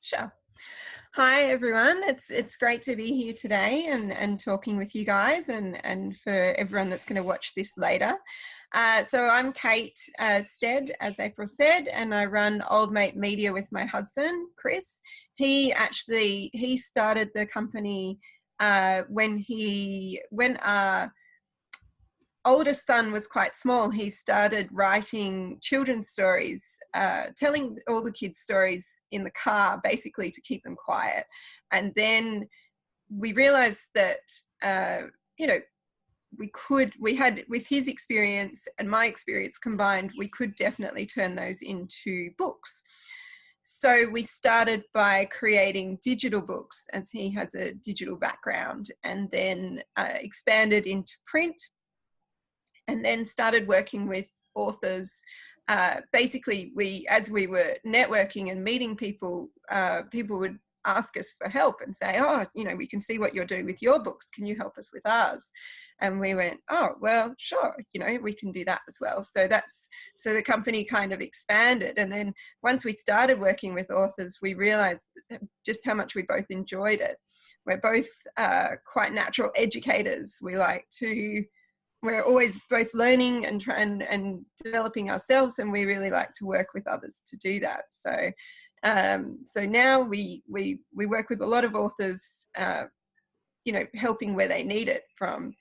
Sure. Hi everyone. It's great to be here today and talking with you guys and for everyone that's going to watch this later. So I'm Kate Stead, as April said, and I run Old Mate Media with my husband Chris. He started the company when our oldest son was quite small. He started writing children's stories, telling all the kids stories in the car, basically to keep them quiet. And then we realized that, we had, with his experience and my experience combined, we could definitely turn those into books. So we started by creating digital books, as he has a digital background, and then expanded into print, and then started working with authors. Basically, as we were networking and meeting people, people would ask us for help and say, oh, we can see what you're doing with your books. Can you help us with ours? And we went, oh, well, sure, we can do that as well. So the company kind of expanded. And then once we started working with authors, we realized just how much we both enjoyed it. We're both quite natural educators. We're always both learning and developing ourselves, and we really like to work with others to do that. So now we work with a lot of authors, helping where they need it, from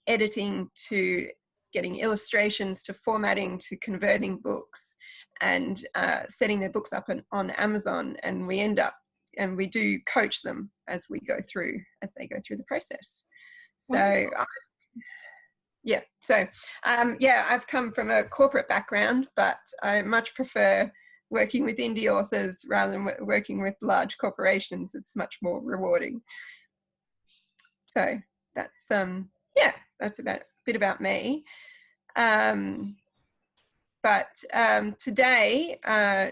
editing to getting illustrations to formatting to converting books and setting their books up on Amazon. And we do coach them as they go through the process. So. I've come from a corporate background, but I much prefer working with indie authors rather than working with large corporations. It's much more rewarding. So that's a bit about me. Today,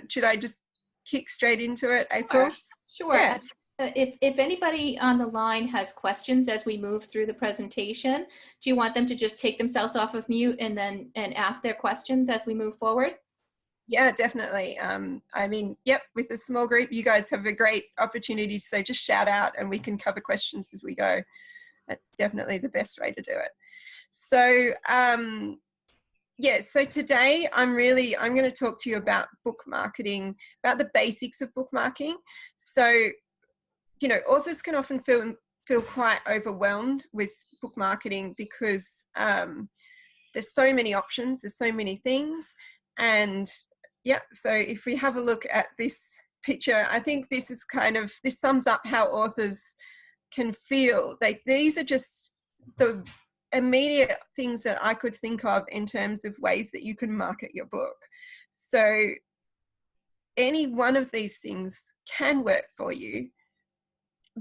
should I just kick straight into it, April? Sure. Yeah. If anybody on the line has questions as we move through the presentation, do you want them to just take themselves off of mute and ask their questions as we move forward? Yeah, definitely. With a small group, you guys have a great opportunity, so just shout out and we can cover questions as we go. That's definitely the best way to do it. So, so today I'm going to talk to you about book marketing, about the basics of bookmarking. So, authors can often feel quite overwhelmed with book marketing because there's so many options, there's so many things. And so if we have a look at this picture, I think this sums up how authors can feel. Like, these are just the immediate things that I could think of in terms of ways that you can market your book. So any one of these things can work for you,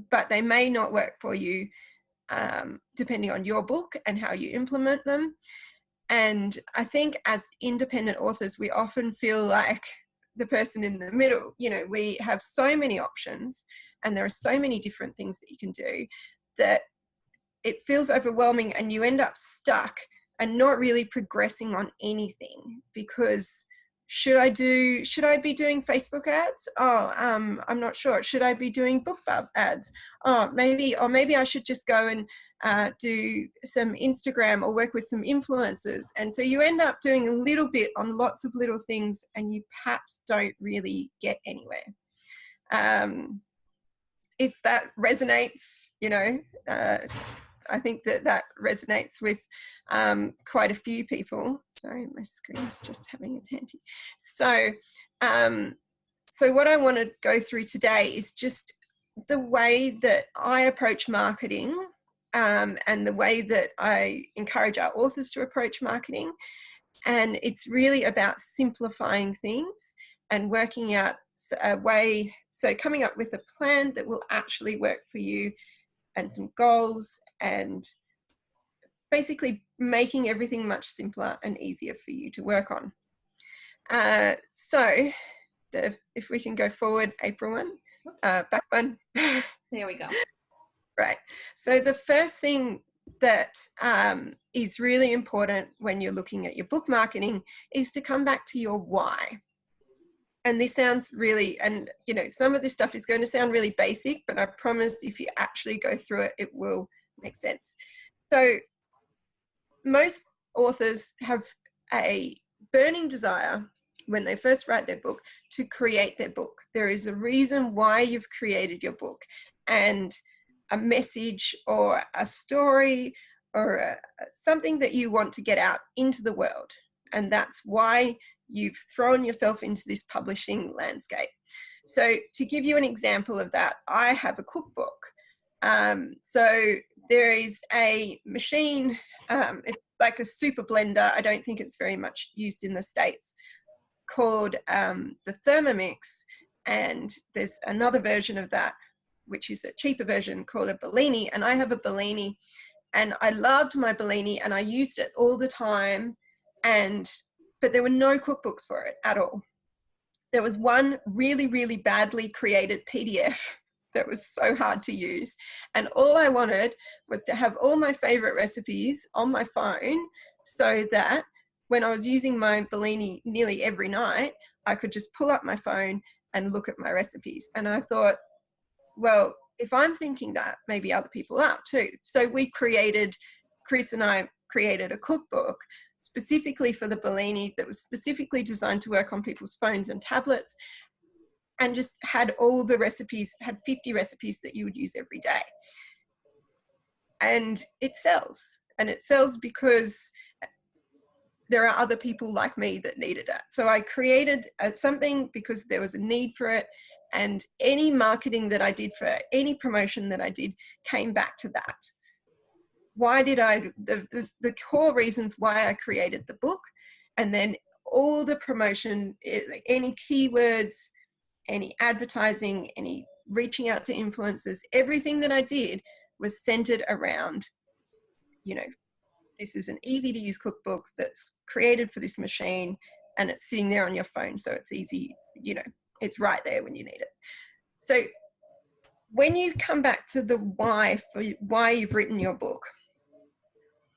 but they may not work for you depending on your book and how you implement them. And I think as independent authors, we often feel like the person in the middle. We have so many options and there are so many different things that you can do that it feels overwhelming, and you end up stuck and not really progressing on anything because should I be doing Facebook ads? Oh, I'm not sure. Should I be doing BookBub ads? Oh, maybe I should just go and do some Instagram or work with some influencers. And so you end up doing a little bit on lots of little things, and you perhaps don't really get anywhere. If that resonates, I think that resonates with quite a few people. Sorry, my screen's just having a tanty. So what I want to go through today is just the way that I approach marketing and the way that I encourage our authors to approach marketing. And it's really about simplifying things and working out a way, so coming up with a plan that will actually work for you, and some goals, and basically making everything much simpler and easier for you to work on. If we can go forward, April one, back one. There we go. Right. So the first thing that is really important when you're looking at your book marketing is to come back to your why. And this sounds really, and you know, some of this stuff is going to sound really basic, but I promise if you actually go through it, it will make sense. So most authors have a burning desire when they first write their book to create their book. There is a reason why you've created your book, and a message or a story or something that you want to get out into the world. And that's why you've thrown yourself into this publishing landscape. So to give you an example of that, I have a cookbook. So there is a machine, it's like a super blender. I don't think it's very much used in the States, called the Thermomix. And there's another version of that, which is a cheaper version, called a Bellini. And I have a Bellini, and I loved my Bellini and I used it all the time. But there were no cookbooks for it at all. There was one really, really badly created PDF that was so hard to use. And all I wanted was to have all my favorite recipes on my phone, so that when I was using my Bellini nearly every night, I could just pull up my phone and look at my recipes. And I thought, well, if I'm thinking that, maybe other people are too. So Chris and I created a cookbook specifically for the Bellini that was specifically designed to work on people's phones and tablets, and just had all the recipes, had 50 recipes that you would use every day. And it sells. And it sells because there are other people like me that needed it. So I created something because there was a need for it. And any marketing that I did, for any promotion that I did, came back to that. Why did the core reasons why I created the book, and then all the promotion, any keywords, any advertising, any reaching out to influencers, everything that I did was centered around, you know, this is an easy to use cookbook that's created for this machine, and it's sitting there on your phone. So it's easy, you know, it's right there when you need it. So when you come back to the why, for why you've written your book,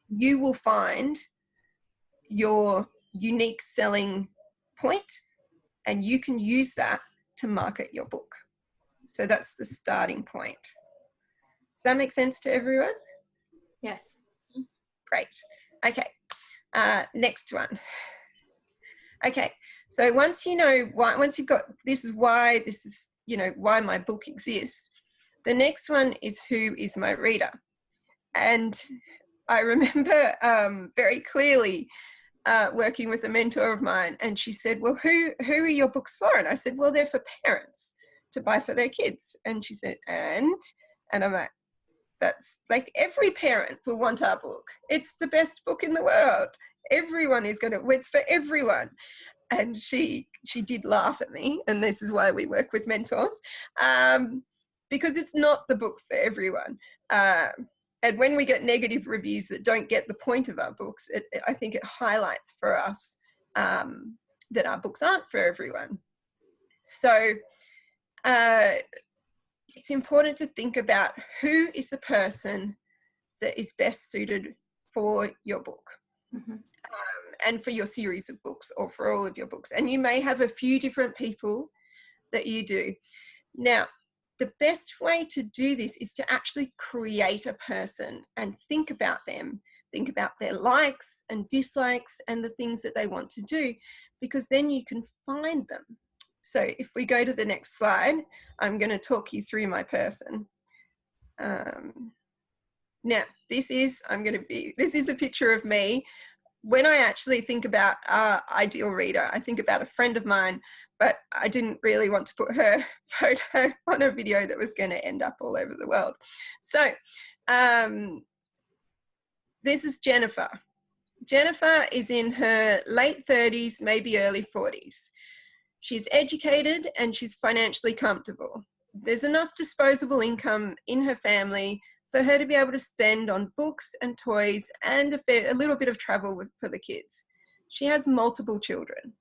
you will find your unique selling point, and you can use that to market your book. So that's the starting point. Does that make sense to everyone? Yes. Great. Okay. Next one. Okay. So once you know why, once you've got, this is, you know, why my book exists. The next one is, who is my reader? And I remember very clearly working with a mentor of mine, and she said, well, who are your books for? And I said, well, they're for parents to buy for their kids. And she said, and I'm like, that's like, every parent will want our book. It's the best book in the world. Everyone is going to, it's for everyone. And she did laugh at me, and this is why we work with mentors, because it's not the book for everyone. And when we get negative reviews that don't get the point of our books, I think it highlights for us that our books aren't for everyone. So it's important to think about who is the person that is best suited for your book. Mm-hmm. And for your series of books, or for all of your books. And you may have a few different people that you do. Now, the best way to do this is to actually create a person and think about them, think about their likes and dislikes and the things that they want to do, because then you can find them. So if we go to the next slide, I'm going to talk you through my person. Now, this is a picture of me. When I actually think about our ideal reader, I think about a friend of mine, but I didn't really want to put her photo on a video that was going to end up all over the world. So this is Jennifer. Jennifer is in her late 30s, maybe early 40s. She's educated and she's financially comfortable. There's enough disposable income in her family for her to be able to spend on books and toys and a little bit of travel for the kids. She has multiple children.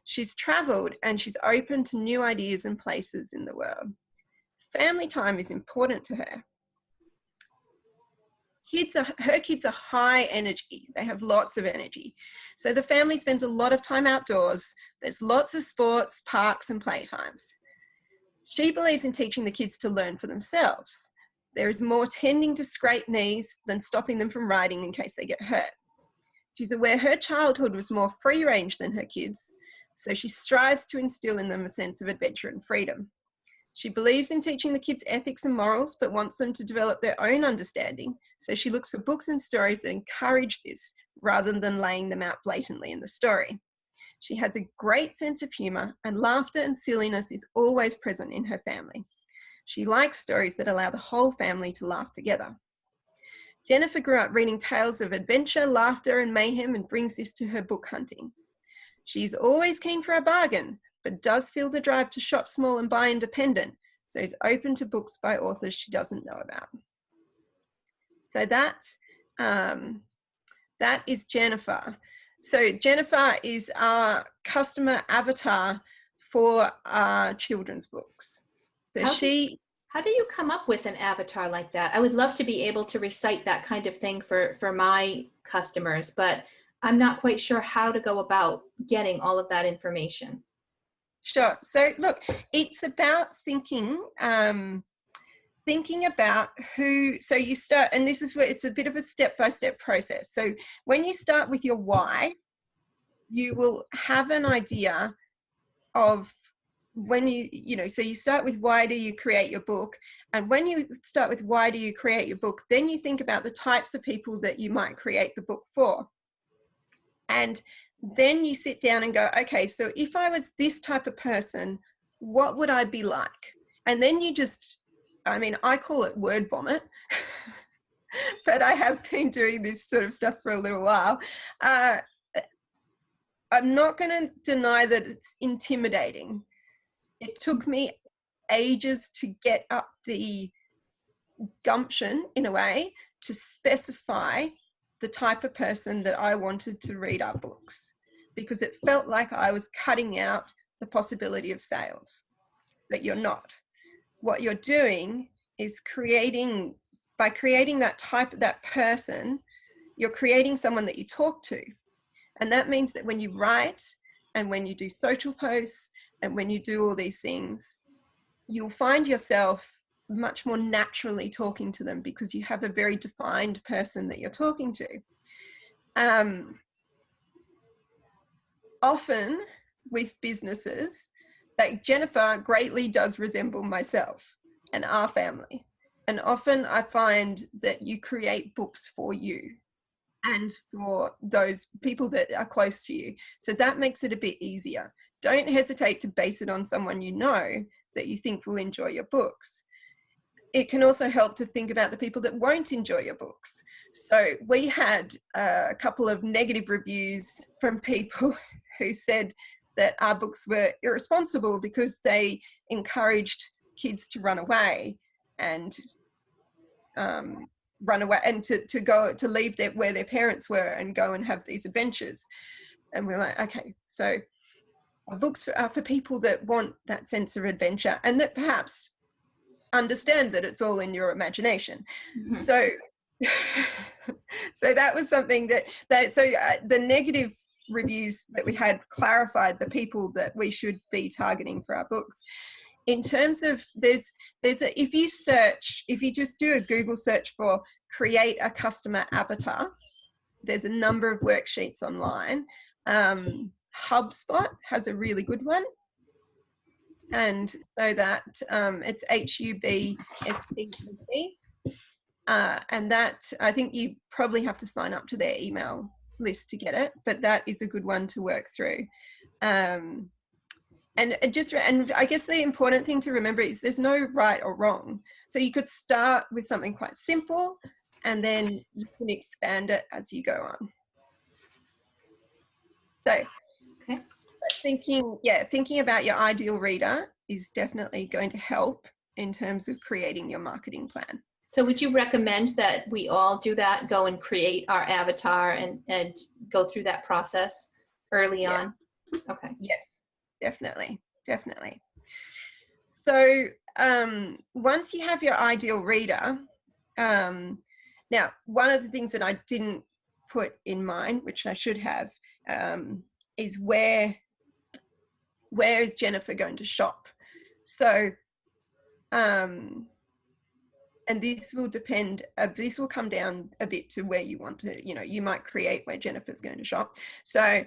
She's traveled and she's open to new ideas and places in the world. Family time is important to her. her kids are high energy. They have lots of energy. So the family spends a lot of time outdoors. There's lots of sports, parks, and playtimes. She believes in teaching the kids to learn for themselves. There is more tending to scrape knees than stopping them from riding in case they get hurt. She's aware her childhood was more free range than her kids, so she strives to instill in them a sense of adventure and freedom. She believes in teaching the kids ethics and morals, but wants them to develop their own understanding. So she looks for books and stories that encourage this rather than laying them out blatantly in the story. She has a great sense of humor, and laughter and silliness is always present in her family. She likes stories that allow the whole family to laugh together. Jennifer grew up reading tales of adventure, laughter, and mayhem, and brings this to her book hunting. She's always keen for a bargain, but does feel the drive to shop small and buy independent, so is open to books by authors she doesn't know about. So that is Jennifer. So Jennifer is our customer avatar for our children's books. So how do you come up with an avatar like that? I would love to be able to recite that kind of thing for my customers, but I'm not quite sure how to go about getting all of that information. Sure. So look, it's about thinking about who, so you start, and this is where it's a bit of a step-by-step process. So when you start with your why, you will have an idea of when so you start with why do you create your book, and when you start with why do you create your book, then you think about the types of people that you might create the book for. And then you sit down and go, okay, so if I was this type of person, what would I be like? And then you just, I call it word vomit, but I have been doing this sort of stuff for a little while. I'm not going to deny that it's intimidating. It took me ages to get up the gumption, in a way, to specify the type of person that I wanted to read our books, because it felt like I was cutting out the possibility of sales. But you're not. What you're doing is by creating that type, that person, you're creating someone that you talk to. And that means that when you write and when you do social posts and when you do all these things, you'll find yourself much more naturally talking to them because you have a very defined person that you're talking to. Often with businesses, like Jennifer greatly does resemble myself and our family. And often I find that you create books for you and for those people that are close to you. So that makes it a bit easier. Don't hesitate to base it on someone you know that you think will enjoy your books. It can also help to think about the people that won't enjoy your books. So we had a couple of negative reviews from people who said that our books were irresponsible because they encouraged kids to run away and to go to leave where their parents were and go and have these adventures. And we're like, okay, so our books are for people that want that sense of adventure and that perhaps understand that it's all in your imagination. Mm-hmm. So that was something that the negative reviews that we had clarified the people that we should be targeting for our books. In terms of if you just do a Google search for create a customer avatar, there's a number of worksheets online. HubSpot has a really good one. And so that it's HUBSPOT. And that, I think you probably have to sign up to their email list to get it, but that is a good one to work through. And I guess the important thing to remember is there's no right or wrong. So you could start with something quite simple and then you can expand it as you go on. So okay. Thinking about your ideal reader is definitely going to help in terms of creating your marketing plan. So would you recommend that we all do that, go and create our avatar and go through that process early on? Okay. Yes, definitely. So once you have your ideal reader, Now, one of the things that I didn't put in mine, which I should have, is where is Jennifer going to shop? So, and this will depend, this will come down a bit to where you want to, you might create where Jennifer's going to shop. So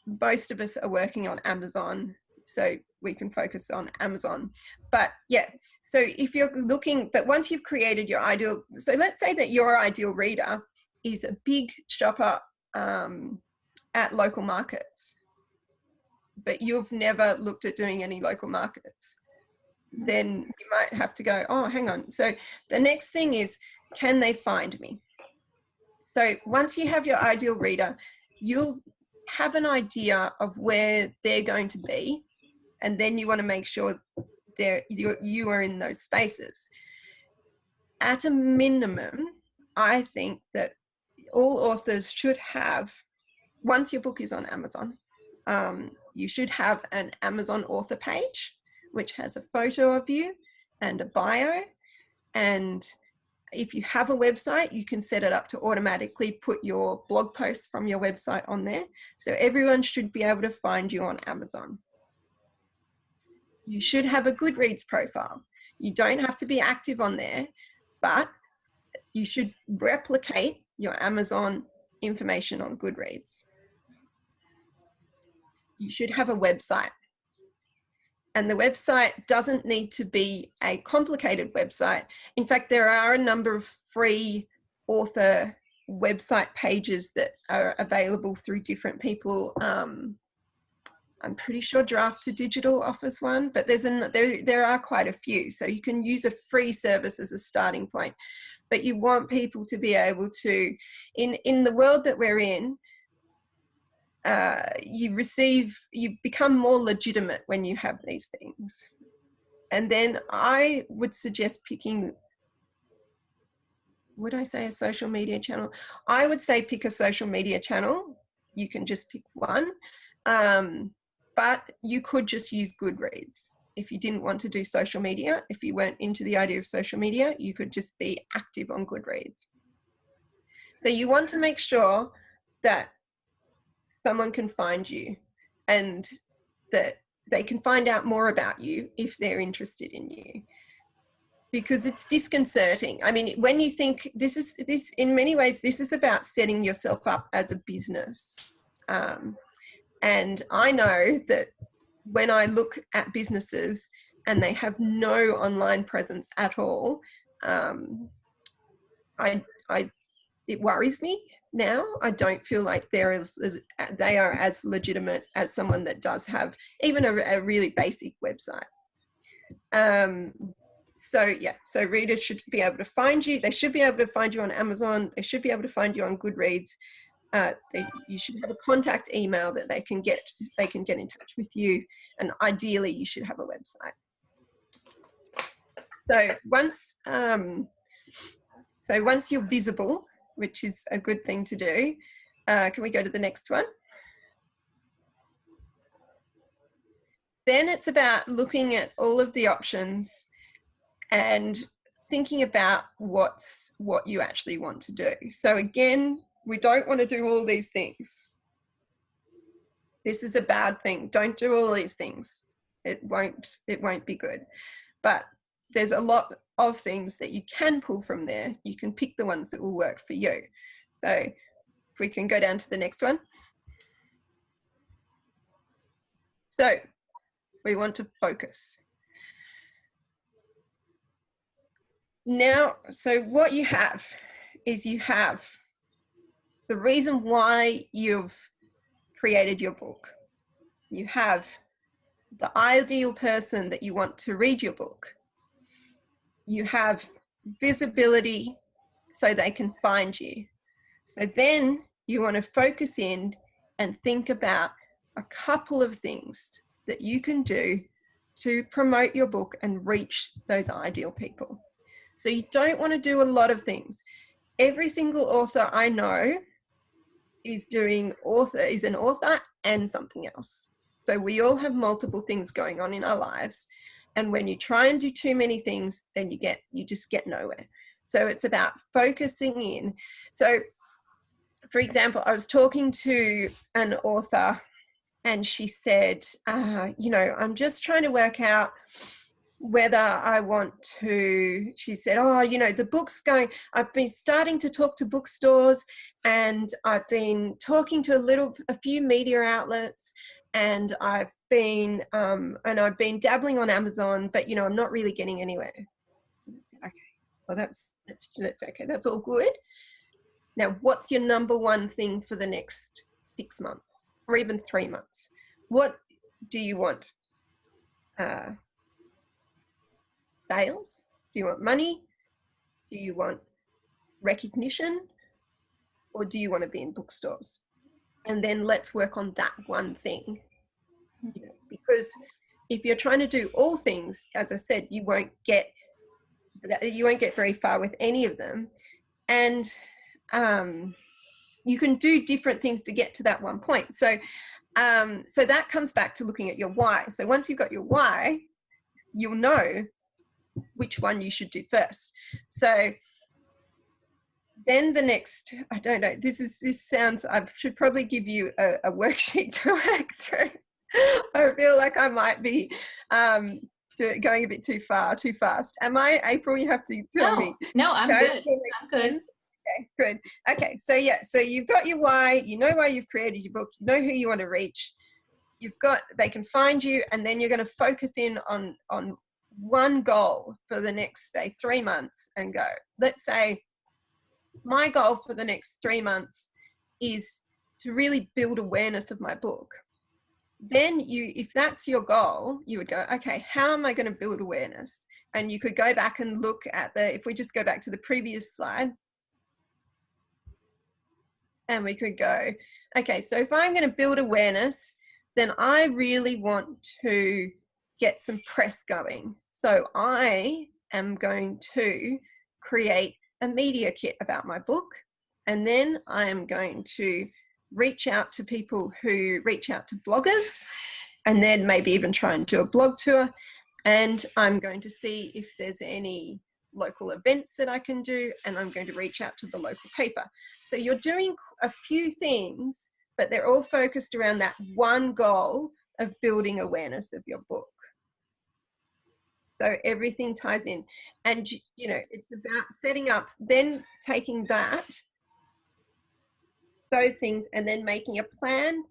most of us are working on Amazon, so we can focus on Amazon. But yeah, so if you're looking, but once you've created your ideal, so let's say that your ideal reader is a big shopper at local markets, but you've never looked at doing any local markets, then you might have to go, oh, hang on. So the next thing is, can they find me? So once you have your ideal reader, you'll have an idea of where they're going to be, and then you want to make sure you are in those spaces. At a minimum, I think that all authors should have, once your book is on Amazon, you should have an Amazon author page, which has a photo of you and a bio. And if you have a website, you can set it up to automatically put your blog posts from your website on there. So everyone should be able to find you on Amazon. You should have a Goodreads profile. You don't have to be active on there, but you should replicate your Amazon information on Goodreads. You should have a website. And the website doesn't need to be a complicated website. In fact, there are a number of free author website pages that are available through different people. I'm pretty sure Draft to Digital offers one, but there are quite a few. So you can use a free service as a starting point. But you want people to be able to, in the world that we're in, you become more legitimate when you have these things. And then I would suggest picking, would I say a social media channel? I would say pick a social media channel. You can just pick one. But you could just use Goodreads. If you didn't want to do social media, if you weren't into the idea of social media, you could just be active on Goodreads. So you want to make sure that someone can find you and that they can find out more about you if they're interested in you. Because it's disconcerting. I mean, when you think this in many ways, this is about setting yourself up as a business. And I know that when I look at businesses and they have no online presence at all, it worries me now. I don't feel like they are as legitimate as someone that does have even a really basic website. So yeah, so readers should be able to find you. They should be able to find you on Amazon. They should be able to find you on Goodreads. You should have a contact email that they can get in touch with you, and ideally you should have a website. So once you're visible, which is a good thing to do, can we go to the next one? Then it's about looking at all of the options and thinking about what you actually want to do. So again, we don't want to do all these things. This is a bad thing. Don't do all these things. It won't be good. But there's a lot of things that you can pull from there. You can pick the ones that will work for you. So if we can go down to the next one. So we want to focus. Now, so what you have is you have the reason why you've created your book. You have the ideal person that you want to read your book. You have visibility so they can find you. So then you want to focus in and think about a couple of things that you can do to promote your book and reach those ideal people. So you don't want to do a lot of things. Every single author I know is an author and something else. So we all have multiple things going on in our lives. And when you try and do too many things, then you just get nowhere. So it's about focusing in. So for example, I was talking to an author and she said, you know, I'm just trying to work out whether I want to, she said, oh, you know, the book's going, I've been starting to talk to bookstores and I've been talking to a few media outlets and I've been dabbling on Amazon, but, you know, I'm not really getting anywhere. Okay, well, that's okay. That's all good. Now, what's your number one thing for the next 6 months or even 3 months? What do you want? Sales? Do you want money? Do you want recognition? Or do you want to be in bookstores? And then let's work on that one thing. You know, because if you're trying to do all things, as I said, you won't get very far with any of them. And you can do different things to get to that one point. So that comes back to looking at your why. So once you've got your why, you'll know which one you should do first. So then the next, I don't know, this sounds, I should probably give you a worksheet to work through. I feel like I might be going a bit too fast. Am I, April? You have to tell me. No, I'm good. I'm good. Okay, good. Okay, so yeah, so you've got your why, you know why you've created your book, you know who you want to reach, they can find you, and then you're going to focus in on one goal for the next, say, 3 months and go. Let's say my goal for the next 3 months is to really build awareness of my book. Then if that's your goal, you would go, okay, how am I going to build awareness? And you could go back and look at if we just go back to the previous slide, and we could go, okay, so if I'm going to build awareness, then I really want to get some press going. So I am going to create a media kit about my book, and then I am going to reach out to people who reach out to bloggers, and then maybe even try and do a blog tour, and I'm going to see if there's any local events that I can do, and I'm going to reach out to the local paper. So you're doing a few things, but they're all focused around that one goal of building awareness of your book. So everything ties in, and you know, it's about setting up, then taking those things and then making a plan.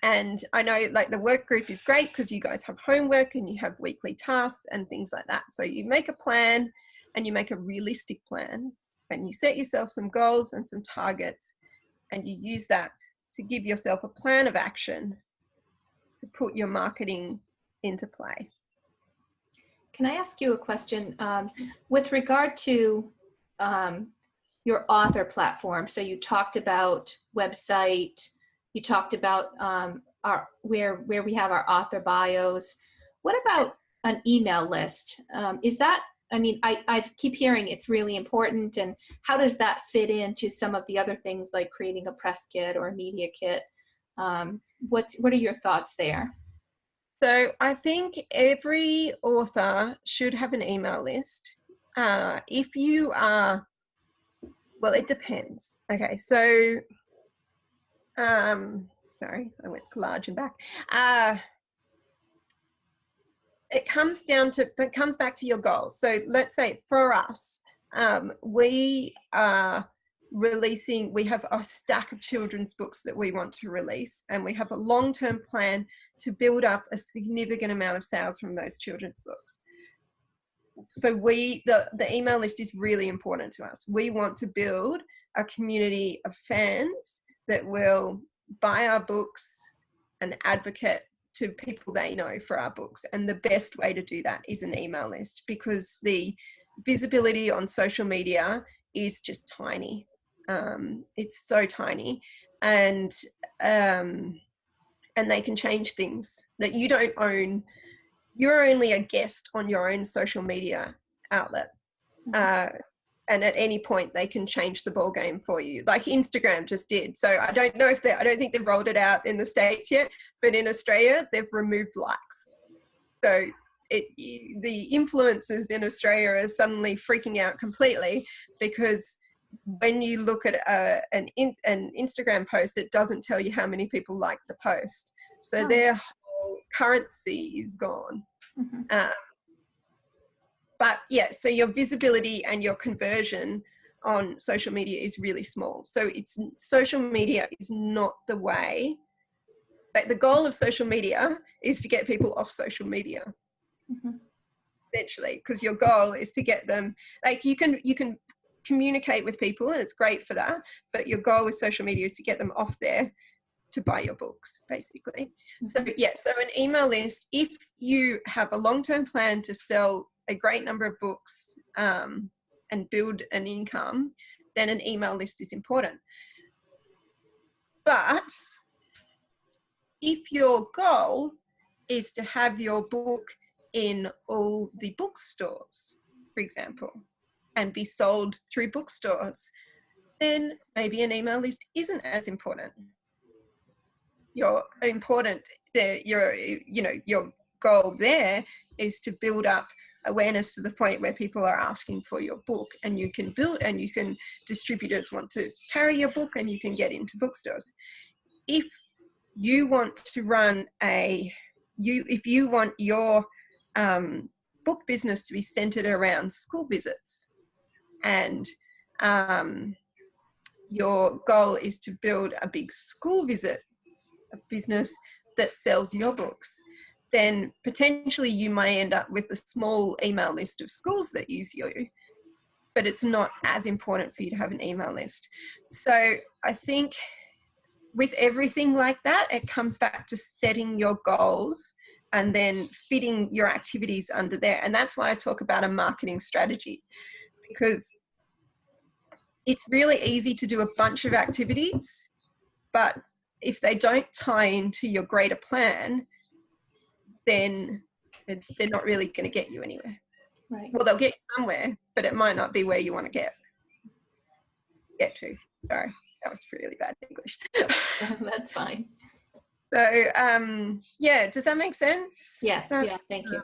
And I know, like, the work group is great because you guys have homework and you have weekly tasks and things like that. So you make a plan, and you make a realistic plan, and you set yourself some goals and some targets, and you use that to give yourself a plan of action to put your marketing into play. Can I ask you a question with regard to your author platform? So you talked about website, you talked about where we have our author bios. What about an email list? Is that, I mean, I keep hearing it's really important, and how does that fit into some of the other things like creating a press kit or a media kit? What are your thoughts there? So I think every author should have an email list. If you are, well, it depends. Okay, so, sorry, I went large and back. It comes back to your goals. So let's say for us, we are releasing, we have a stack of children's books that we want to release, and we have a long-term plan to build up a significant amount of sales from those children's books. So the email list is really important to us. We want to build a community of fans that will buy our books and advocate to people they know for our books. And the best way to do that is an email list, because the visibility on social media is just tiny. It's so tiny, and they can change things that you don't own. You're only a guest on your own social media outlet. And at any point they can change the ball game for you, like Instagram just did. So I don't think they've rolled it out in the States yet, but in Australia they've removed likes. So the influencers in Australia are suddenly freaking out completely because when you look at an Instagram post, it doesn't tell you how many people like the post. So their whole currency is gone. Mm-hmm. But yeah, so your visibility and your conversion on social media is really small. So social media is not the way. But the goal of social media is to get people off social media, essentially, because your goal is to get them, like you can communicate with people and it's great for that, but your goal with social media is to get them off there to buy your books, basically. So yeah, so an email list, if you have a long-term plan to sell a great number of books and build an income, then an email list is important. But if your goal is to have your book in all the bookstores, for example, and be sold through bookstores, then maybe an email list isn't as important. Your goal there is to build up awareness to the point where people are asking for your book, and you can distributors want to carry your book and you can get into bookstores. If you want to run if you want your book business to be centered around school visits, and your goal is to build a big school visit business that sells your books, then potentially you may end up with a small email list of schools that use you, but it's not as important for you to have an email list. So I think with everything like that, it comes back to setting your goals and then fitting your activities under there. And that's why I talk about a marketing strategy, because it's really easy to do a bunch of activities, but if they don't tie into your greater plan, then they're not really going to get you anywhere. Right. Well, they'll get you somewhere, but it might not be where you want to get to. Sorry, that was really bad English. That's fine. So, yeah, does that make sense? Yes, yeah, thank you.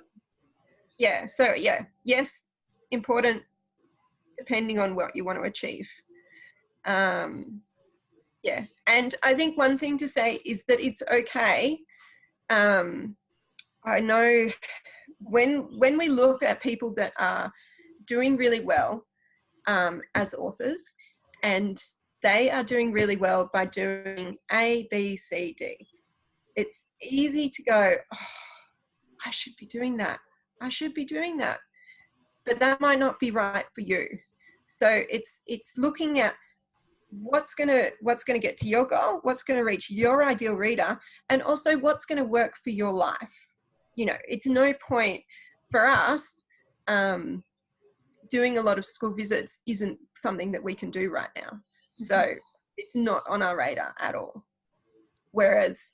Yeah, so yeah, yes, important depending on what you want to achieve. Yeah, and I think one thing to say is that it's okay. I know when we look at people that are doing really well as authors, and they are doing really well by doing A, B, C, D. It's easy to go, oh, I should be doing that. I should be doing that. But that might not be right for you. So it's looking at what's going to get to your goal, what's going to reach your ideal reader, and also what's going to work for your life. You know, it's no point for us doing a lot of school visits isn't something that we can do right now. So it's not on our radar at all. Whereas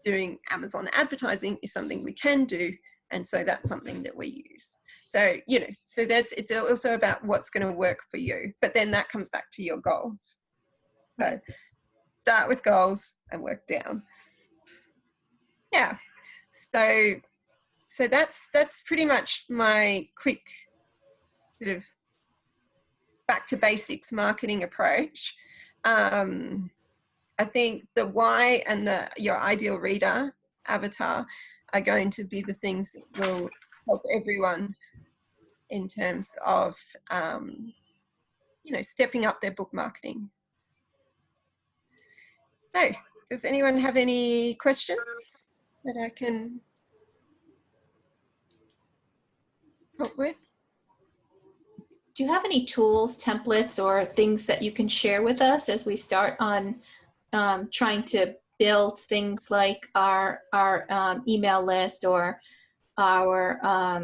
doing Amazon advertising is something we can do, and so that's something that we use. So, you know, so it's also about what's going to work for you, but then that comes back to your goals. So start with goals and work down. Yeah. So that's pretty much my quick sort of back to basics marketing approach. I think the why and your ideal reader avatar are going to be the things that will help everyone in terms of, you know, stepping up their book marketing. So, does anyone have any questions that I can help with? Do you have any tools, templates, or things that you can share with us as we start on trying to build things like our email list or our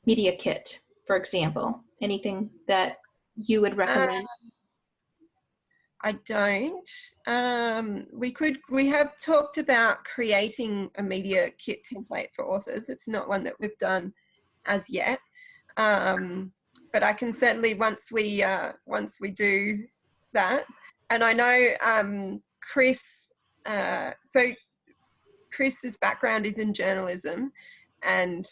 media kit, for example? Anything that you would recommend? I don't. We have talked about creating a media kit template for authors. It's not one that we've done as yet. But I can certainly once we do that. And I know Chris. So Chris's background is in journalism, and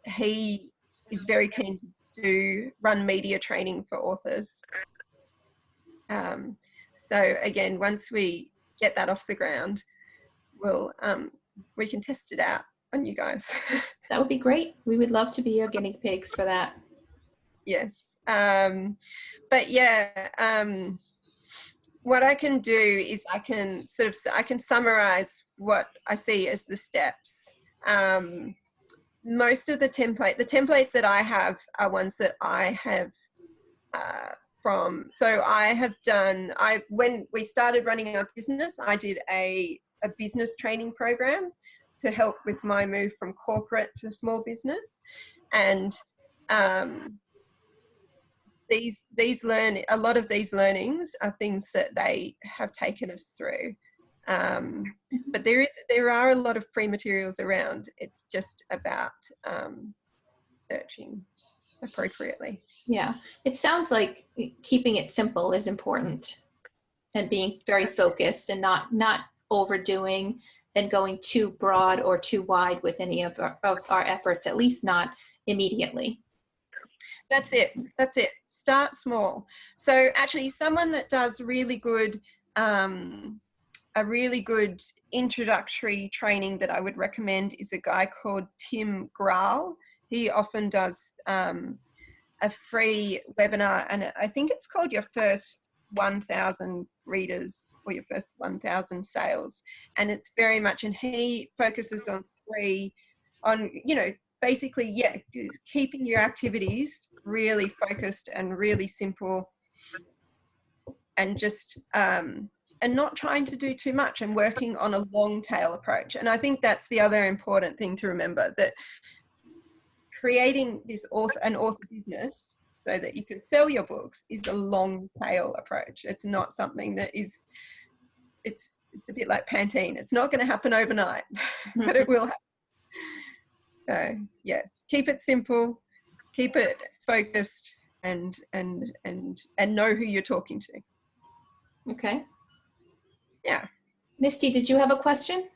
he is very keen to run media training for authors. So again, once we get that off the ground, we can test it out on you guys. That would be great. We would love to be your guinea pigs for that. Yes. But yeah, what I can do is I can summarize what I see as the steps. Most of the templates that I have are ones that I have when we started running our business, I did a business training program to help with my move from corporate to small business. And a lot of these learnings are things that they have taken us through. But there are a lot of free materials around. It's just about searching appropriately. Yeah, it sounds like keeping it simple is important, and being very focused, and not overdoing and going too broad or too wide with any of our efforts, at least not immediately. That's it. Start small. So actually, someone that does really good, a really good introductory training that I would recommend is a guy called Tim Grahl. He often does a free webinar, and I think it's called Your First 1,000 Readers or Your First 1,000 Sales. And it's very much, and he focuses on basically, keeping your activities really focused and really simple, and just and not trying to do too much, and working on a long tail approach. And I think that's the other important thing to remember, that creating an author business so that you can sell your books is a long tail approach. It's not something that is, it's a bit like Pantene. It's not going to happen overnight, but it will happen. So yes, keep it simple, keep it focused, and know who you're talking to. Okay. Yeah. Misty, did you have a question?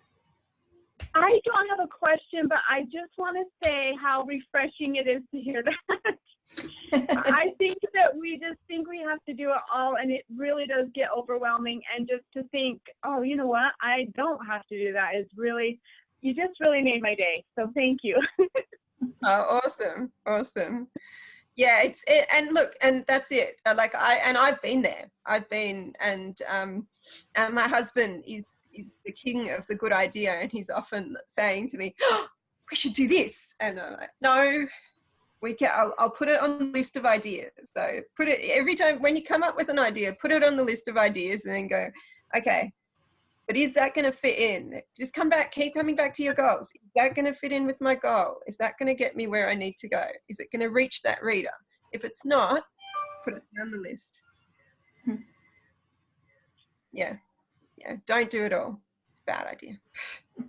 I don't have a question, but I just want to say how refreshing it is to hear that. I think that we just think we have to do it all, and it really does get overwhelming. And just to think, oh, you know what? I don't have to do that is really, you just really made my day. So thank you. Oh, awesome. Yeah, and look, and that's it. I've been there. And my husband is the king of the good idea, and he's often saying to me, oh, we should do this. And I'm like, no, I'll put it on the list of ideas. So put it every time when you come up with an idea, put it on the list of ideas, and then go, okay, but is that going to fit in? Just keep coming back to your goals. Is that going to fit in with my goal? Is that going to get me where I need to go? Is it going to reach that reader? If it's not, put it on the list. Yeah, don't do it all. It's a bad idea.